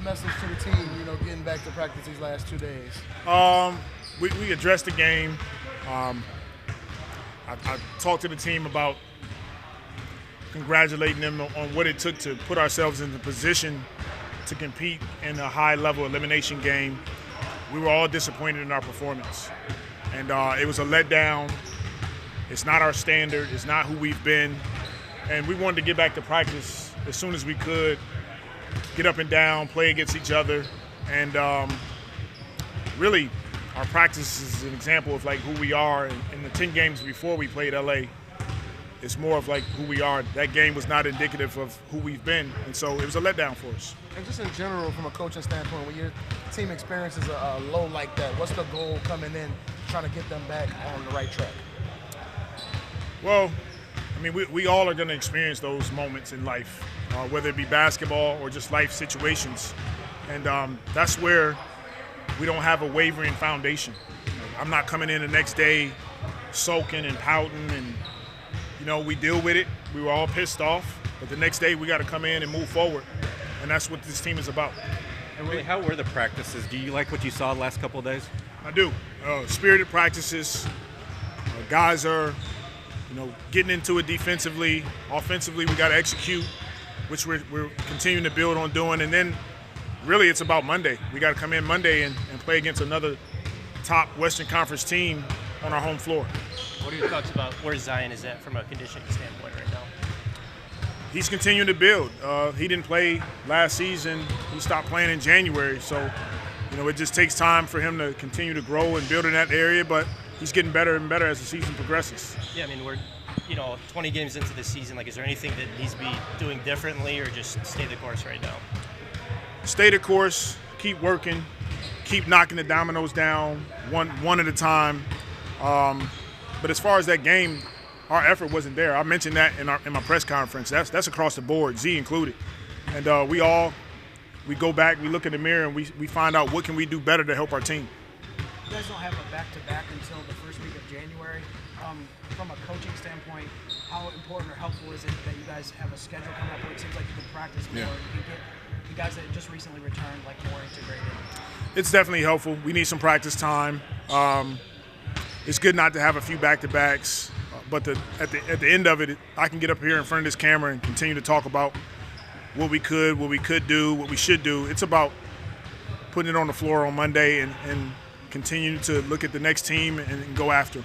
message to the team, getting back to practice these last 2 days? We addressed the game. I talked to the team about congratulating them on what it took to put ourselves in the position to compete in a high-level elimination game. We were all disappointed in our performance, and it was a letdown. It's not our standard. It's not who we've been, and we wanted to get back to practice as soon as we could, get up and down, play against each other, and really our practice is an example of like who we are. In the 10 games before we played LA, it's more of like who we are. That game was not indicative of who we've been, and so it was a letdown for us. And just in general, from a coaching standpoint, when your team experiences a low like that, what's the goal coming in, trying to get them back on the right track? Well, I mean, we all are going to experience those moments in life, whether it be basketball or just life situations. And that's where we don't have a wavering foundation. I'm not coming in the next day sulking and pouting and, we deal with it. We were all pissed off. But the next day we got to come in and move forward. And that's what this team is about. And really, how were the practices? Do you like what you saw the last couple of days? I do. Spirited practices. Guys are, getting into it defensively. Offensively, we got to execute, which we're continuing to build on doing. And then really it's about Monday. We got to come in Monday and play against another top Western Conference team on our home floor. What are your thoughts about where Zion is at from a conditioning standpoint right now? He's continuing to build. He didn't play last season. He stopped playing in January. So, it just takes time for him to continue to grow and build in that area, but he's getting better and better as the season progresses. Yeah, I mean, we're 20 games into the season. Like, is there anything that needs to be doing differently or just stay the course right now? Stay the course, keep working, keep knocking the dominoes down one at a time. But as far as that game, our effort wasn't there. I mentioned that in my press conference. That's across the board, Z included. And we go back, we look in the mirror, and we find out what can we do better to help our team. You guys don't have a back-to-back until the first week of January. From a coaching standpoint, how important or helpful is it that you guys have a schedule coming up where it seems like you can practice more, you can get the guys that just recently returned more integrated? It's definitely helpful. We need some practice time. It's good not to have a few back-to-backs, but at the end of it, I can get up here in front of this camera and continue to talk about what we could do, what we should do. It's about putting it on the floor on Monday and continuing to look at the next team and go after.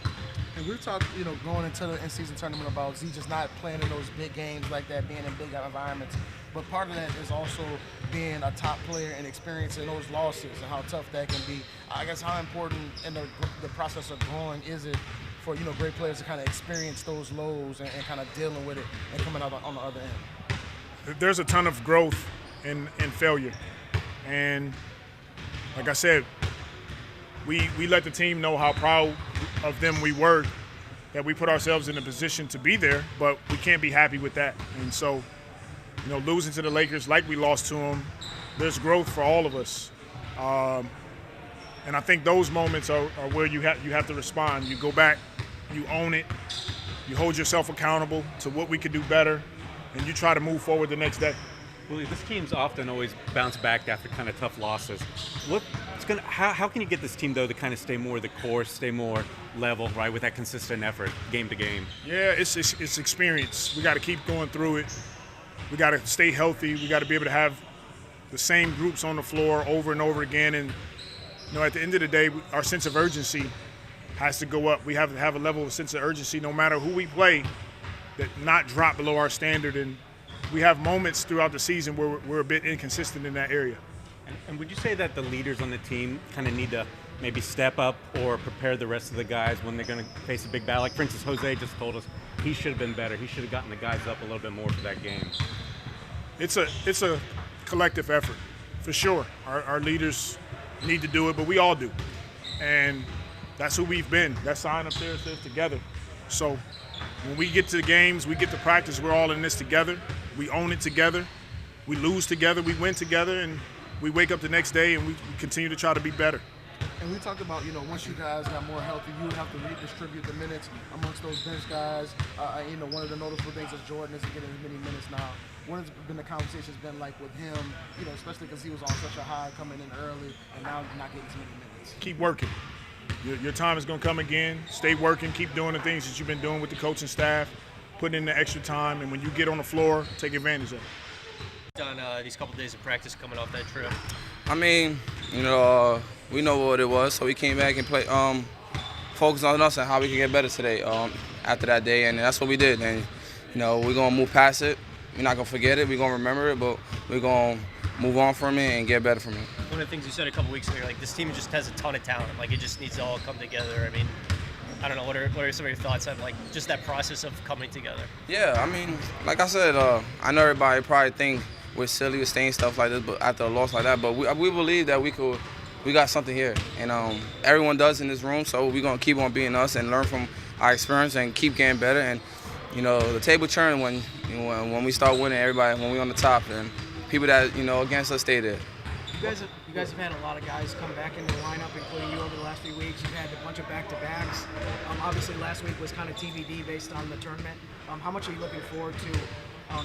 And we've talked, going into the in-season tournament about Z just not playing in those big games like that, being in big environments. But part of that is also being a top player and experiencing those losses and how tough that can be. I guess how important in the process of growing is it for, great players to kind of experience those lows and kind of dealing with it and coming out on the other end? There's a ton of growth in failure. And like I said, we let the team know how proud of them we were, that we put ourselves in a position to be there, but we can't be happy with that. And so, losing to the Lakers like we lost to them, there's growth for all of us. And I think those moments are where you have to respond. You go back, you own it, you hold yourself accountable to what we could do better, and you try to move forward the next day. Willie, this team's often always bounce back after kind of tough losses. How can you get this team, though, to kind of stay more the course, stay more level, right, with that consistent effort, game to game? Yeah, it's experience. We got to keep going through it. We got to stay healthy. We got to be able to have the same groups on the floor over and over again. And, at the end of the day, our sense of urgency has to go up. We have to have a level of sense of urgency no matter who we play, that not drop below our standard. And we have moments throughout the season where we're a bit inconsistent in that area. And would you say that the leaders on the team kind of need to maybe step up or prepare the rest of the guys when they're going to face a big battle? Like, for instance, Jose just told us he should have been better. He should have gotten the guys up a little bit more for that game. It's a collective effort, for sure. Our leaders need to do it, but we all do. And that's who we've been. That sign up there says together. So when we get to the games, we get to practice, we're all in this together. We own it together. We lose together, we win together, and we wake up the next day and we continue to try to be better. And we talked about, once you guys got more healthy, you would have to redistribute the minutes amongst those bench guys. One of the noticeable things is Jordan isn't getting as many minutes now. What has been the conversations been like with him? You know, especially because he was on such a high coming in early, and now not getting as many minutes. Keep working. Your time is going to come again. Stay working. Keep doing the things that you've been doing with the coaching staff. Putting in the extra time, and when you get on the floor, take advantage of it. On these couple days of practice coming off that trip. I mean, you know, we know what it was, so we came back and played, focused on us and how we can get better today after that day, and that's what we did. And you know, we're gonna move past it. We're not gonna forget it. We're gonna remember it, but we're gonna move on from it and get better from it. One of the things you said a couple weeks ago, like this team just has a ton of talent. Like it just needs to all come together. I mean, I don't know. What are some of your thoughts on like just that process of coming together? Yeah, I mean, like I said, I know everybody probably think we're silly with saying stuff like this, but after a loss like that, but we believe that we got something here, and everyone does in this room. So we're gonna keep on being us and learn from our experience and keep getting better. And you know, the table turn when we start winning. Everybody, when we on the top, and people that against us stay there. You guys have had a lot of guys come back into the lineup, including you over the last few weeks. You've had a bunch of back-to-backs. Obviously, last week was kind of TBD based on the tournament. How much are you looking forward to?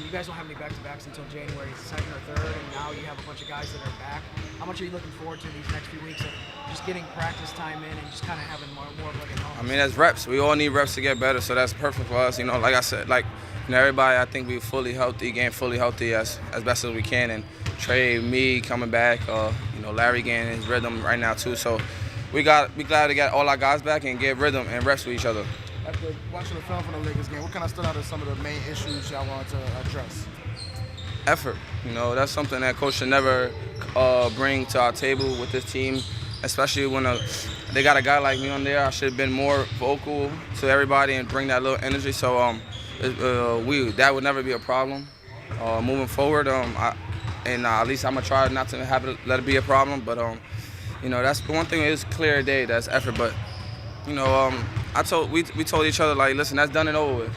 You guys don't have any back-to-backs until January 2nd or 3rd, and now you have a bunch of guys that are back. How much are you looking forward to these next few weeks of just getting practice time in and just kind of having more of like a home? I mean, that's reps. We all need reps to get better, so that's perfect for us. You know, like I said, everybody, I think we're fully healthy, getting fully healthy as best as we can. And Trey, me coming back, Larry getting his rhythm right now too. So we glad to get all our guys back and get rhythm and reps with each other. After watching the film from the Lakers game, what kind of stood out as some of the main issues y'all wanted to address? Effort. You know, that's something that coach should never bring to our table with this team, especially when they got a guy like me on there. I should have been more vocal to everybody and bring that little energy. So that would never be a problem moving forward. At least I'm gonna try not to let it be a problem. But that's the one thing is clear day. That's effort. But we told each other, like, listen, that's done and over with.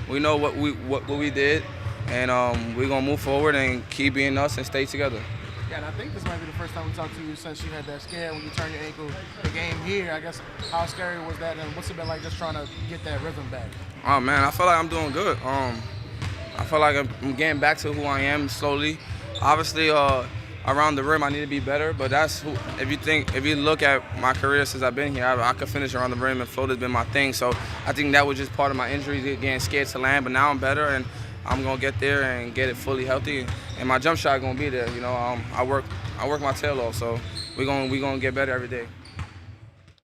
We know what we did, and we're gonna move forward and keep being us and stay together. Yeah, and I think this might be the first time we talked to you since you had that scare when you turned your ankle. The game here, I guess, how scary was that, and what's it been like just trying to get that rhythm back? Oh man, I feel like I'm doing good. I feel like I'm getting back to who I am slowly. Obviously, around the rim, I need to be better. But if you look at my career since I've been here, I could finish around the rim, and float has been my thing. So I think that was just part of my injury, getting scared to land. But now I'm better, and I'm gonna get there and get it fully healthy. And my jump shot gonna be there. I work my tail off. So we're gonna get better every day.